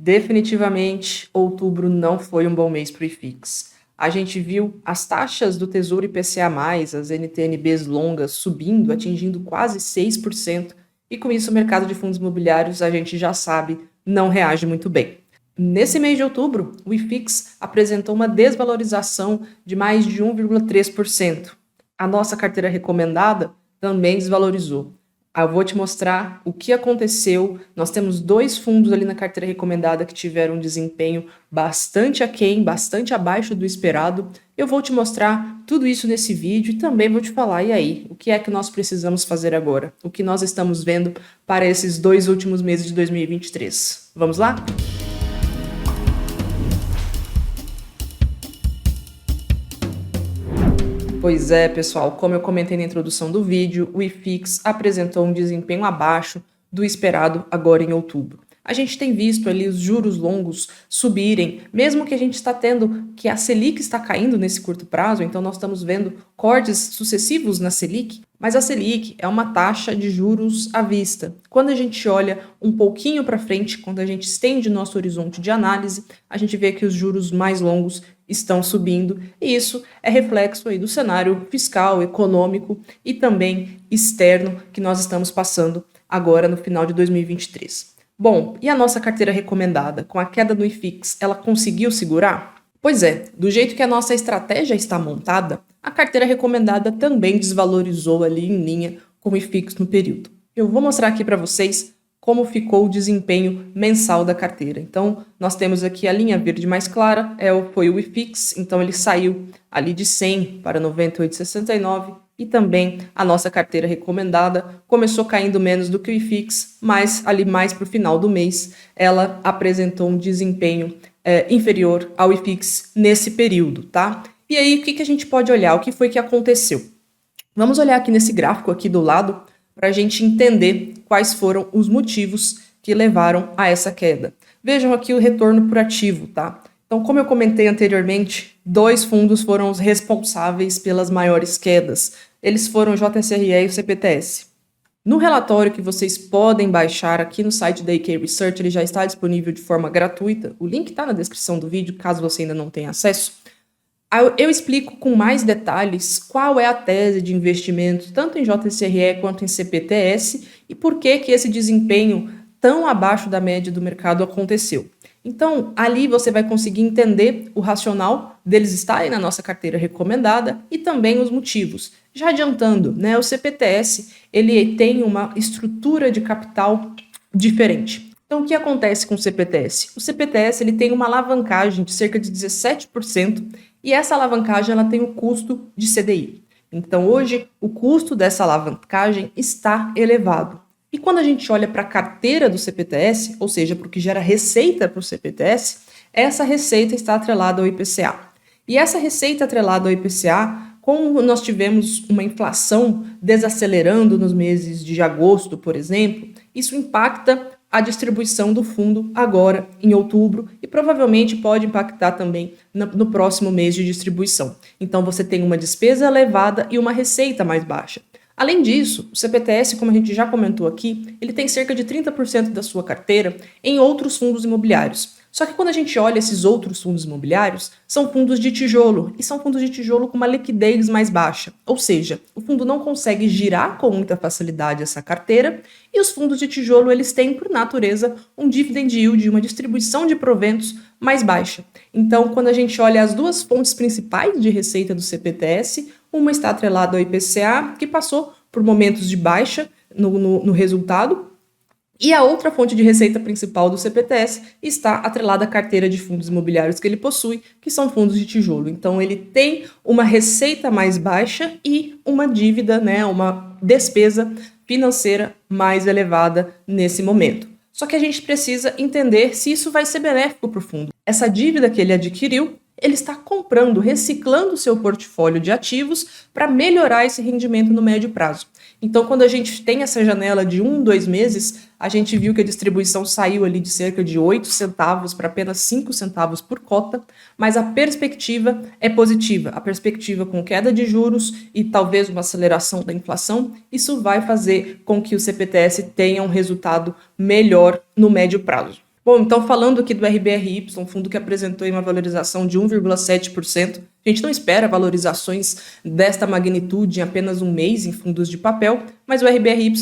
Definitivamente, outubro não foi um bom mês para o IFIX. A gente viu as taxas do Tesouro IPCA+, as NTN-Bs longas, subindo, atingindo quase 6%, e com isso o mercado de fundos imobiliários, a gente já sabe, não reage muito bem. Nesse mês de outubro, o IFIX apresentou uma desvalorização de mais de 1,3%. A nossa carteira recomendada também desvalorizou. Eu vou te mostrar o que aconteceu. Nós temos 2 fundos ali na carteira recomendada que tiveram um desempenho bastante aquém, bastante abaixo do esperado. Eu vou te mostrar tudo isso nesse vídeo e também vou te falar, e aí, o que é que nós precisamos fazer agora? O que nós estamos vendo para esses 2 últimos meses de 2023? Vamos lá? Pois é, pessoal, como eu comentei na introdução do vídeo, o IFIX apresentou um desempenho abaixo do esperado agora em outubro. A gente tem visto ali os juros longos subirem, mesmo que a gente está tendo que a Selic está caindo nesse curto prazo, então nós estamos vendo cortes sucessivos na Selic, mas a Selic é uma taxa de juros à vista. Quando a gente olha um pouquinho para frente, quando a gente estende nosso horizonte de análise, a gente vê que os juros mais longos estão subindo, e isso é reflexo aí do cenário fiscal, econômico e também externo que nós estamos passando agora no final de 2023. Bom, e a nossa carteira recomendada? Com a queda do IFIX, ela conseguiu segurar? Pois é, do jeito que a nossa estratégia está montada, a carteira recomendada também desvalorizou ali em linha com o IFIX no período. Eu vou mostrar aqui para vocês como ficou o desempenho mensal da carteira. Então, nós temos aqui a linha verde mais clara, foi o IFIX, então ele saiu ali de 100 para 98,69, e também a nossa carteira recomendada começou caindo menos do que o IFIX, mas ali mais para o final do mês ela apresentou um desempenho inferior ao IFIX nesse período, tá? E aí, o que a gente pode olhar? O que foi que aconteceu? Vamos olhar aqui nesse gráfico aqui do lado para a gente entender quais foram os motivos que levaram a essa queda. Vejam aqui o retorno por ativo, tá? Então, como eu comentei anteriormente, 2 fundos foram os responsáveis pelas maiores quedas. Eles foram o JSRE e o CPTS. No relatório que vocês podem baixar aqui no site da AK Research, ele já está disponível de forma gratuita. O link está na descrição do vídeo, caso você ainda não tenha acesso. Eu explico com mais detalhes qual é a tese de investimento, tanto em JSRE quanto em CPTS, e por que esse desempenho tão abaixo da média do mercado aconteceu. Então, ali você vai conseguir entender o racional deles estarem na nossa carteira recomendada e também os motivos. Já adiantando, né, o CPTS ele tem uma estrutura de capital diferente. Então, o que acontece com o CPTS? O CPTS ele tem uma alavancagem de cerca de 17%, e essa alavancagem ela tem o custo de CDI. Então, hoje, o custo dessa alavancagem está elevado. E quando a gente olha para a carteira do CPTS, ou seja, para o que gera receita para o CPTS, essa receita está atrelada ao IPCA. E essa receita atrelada ao IPCA, como nós tivemos uma inflação desacelerando nos meses de agosto, por exemplo, isso impacta a distribuição do fundo agora em outubro e provavelmente pode impactar também no próximo mês de distribuição. Então você tem uma despesa elevada e uma receita mais baixa. Além disso, o CPTS, como a gente já comentou aqui, ele tem cerca de 30% da sua carteira em outros fundos imobiliários. Só que quando a gente olha esses outros fundos imobiliários, são fundos de tijolo, e são fundos de tijolo com uma liquidez mais baixa. Ou seja, o fundo não consegue girar com muita facilidade essa carteira, e os fundos de tijolo eles têm, por natureza, um dividend yield, uma distribuição de proventos mais baixa. Então, quando a gente olha as 2 fontes principais de receita do CPTS, uma está atrelada ao IPCA, que passou por momentos de baixa no resultado, e a outra fonte de receita principal do CPTS está atrelada à carteira de fundos imobiliários que ele possui, que são fundos de tijolo. Então, ele tem uma receita mais baixa e uma dívida, né, uma despesa financeira mais elevada nesse momento. Só que a gente precisa entender se isso vai ser benéfico para o fundo. Essa dívida que ele adquiriu, ele está comprando, reciclando o seu portfólio de ativos para melhorar esse rendimento no médio prazo. Então, quando a gente tem essa janela de 2 meses, a gente viu que a distribuição saiu ali de cerca de 8 centavos para apenas 5 centavos por cota, mas a perspectiva é positiva. A perspectiva com queda de juros e talvez uma aceleração da inflação, isso vai fazer com que o CPTS tenha um resultado melhor no médio prazo. Bom, então falando aqui do RBRY, um fundo que apresentou aí uma valorização de 1,7%, a gente não espera valorizações desta magnitude em apenas um mês em fundos de papel, mas o RBRY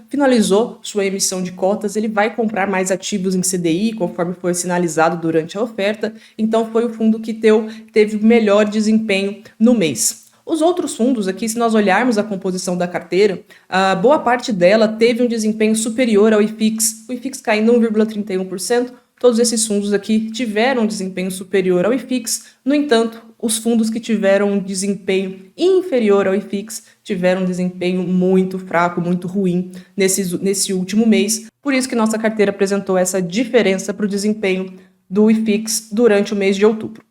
finalizou sua emissão de cotas, ele vai comprar mais ativos em CDI, conforme foi sinalizado durante a oferta, então foi o fundo que teve o melhor desempenho no mês. Os outros fundos aqui, se nós olharmos a composição da carteira, a boa parte dela teve um desempenho superior ao IFIX, o IFIX caindo 1,31%, todos esses fundos aqui tiveram um desempenho superior ao IFIX, no entanto, os fundos que tiveram um desempenho inferior ao IFIX tiveram um desempenho muito fraco, muito ruim nesse último mês, por isso que nossa carteira apresentou essa diferença para o desempenho do IFIX durante o mês de outubro.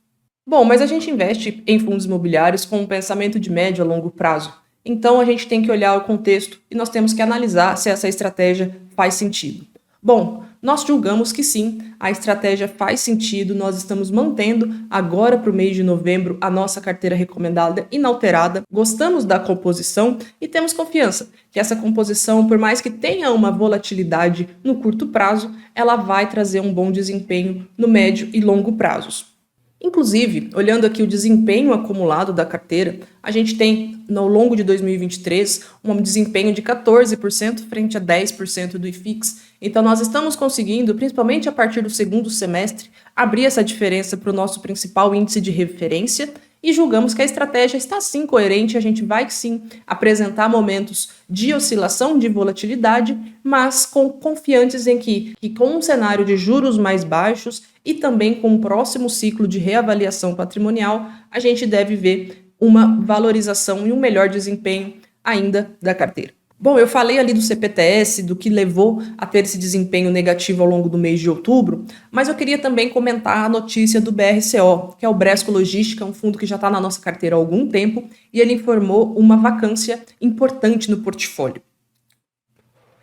Bom, mas a gente investe em fundos imobiliários com um pensamento de médio a longo prazo. Então a gente tem que olhar o contexto e nós temos que analisar se essa estratégia faz sentido. Bom, nós julgamos que sim, a estratégia faz sentido, nós estamos mantendo agora para o mês de novembro a nossa carteira recomendada inalterada, gostamos da composição e temos confiança que essa composição, por mais que tenha uma volatilidade no curto prazo, ela vai trazer um bom desempenho no médio e longo prazos. Inclusive, olhando aqui o desempenho acumulado da carteira, a gente tem, ao longo de 2023, um desempenho de 14% frente a 10% do IFIX. Então, nós estamos conseguindo, principalmente a partir do segundo semestre, abrir essa diferença para o nosso principal índice de referência e julgamos que a estratégia está sim coerente, a gente vai sim apresentar momentos de oscilação, de volatilidade, mas confiantes em que com um cenário de juros mais baixos e também com um próximo ciclo de reavaliação patrimonial, a gente deve ver uma valorização e um melhor desempenho ainda da carteira. Bom, eu falei ali do CPTS, do que levou a ter esse desempenho negativo ao longo do mês de outubro, mas eu queria também comentar a notícia do BRCO, que é o Bresco Logística, um fundo que já está na nossa carteira há algum tempo, e ele informou uma vacância importante no portfólio.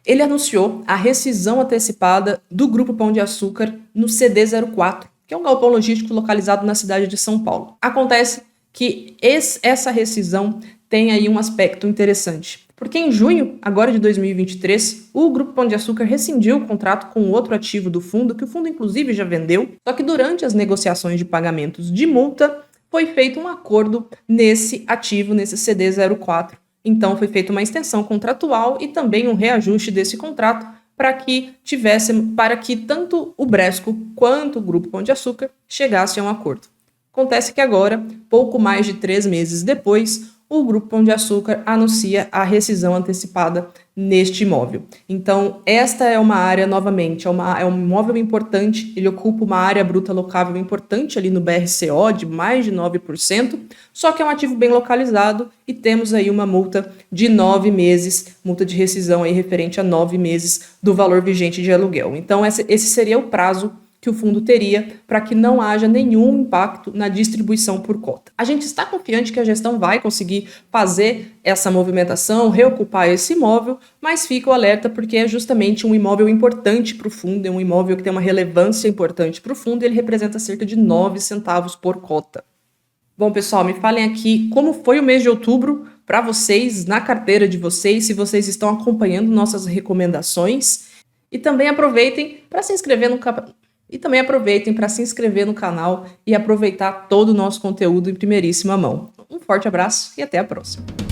Ele anunciou a rescisão antecipada do Grupo Pão de Açúcar no CD04, que é um galpão logístico localizado na cidade de São Paulo. Acontece que essa rescisão tem aí um aspecto interessante, porque em junho, agora de 2023, o Grupo Pão de Açúcar rescindiu o contrato com outro ativo do fundo, que o fundo inclusive já vendeu, só que durante as negociações de pagamentos de multa, foi feito um acordo nesse ativo, nesse CD04. Então foi feita uma extensão contratual e também um reajuste desse contrato para que tanto o Bresco quanto o Grupo Pão de Açúcar chegassem a um acordo. Acontece que agora, pouco mais de 3 meses depois, o Grupo Pão de Açúcar anuncia a rescisão antecipada neste imóvel. Então, esta é uma área, novamente, é um imóvel importante, ele ocupa uma área bruta locável importante ali no BRCO, de mais de 9%, só que é um ativo bem localizado e temos aí uma multa de 9 meses, multa de rescisão aí referente a 9 meses do valor vigente de aluguel. Então, esse seria o prazo que o fundo teria para que não haja nenhum impacto na distribuição por cota. A gente está confiante que a gestão vai conseguir fazer essa movimentação, reocupar esse imóvel, mas fica o alerta porque é justamente um imóvel importante para o fundo, é um imóvel que tem uma relevância importante para o fundo e ele representa cerca de 9 centavos por cota. Bom, pessoal, me falem aqui como foi o mês de outubro para vocês, na carteira de vocês, se vocês estão acompanhando nossas recomendações e também aproveitem para se inscrever no canal e aproveitar todo o nosso conteúdo em primeiríssima mão. Um forte abraço e até a próxima!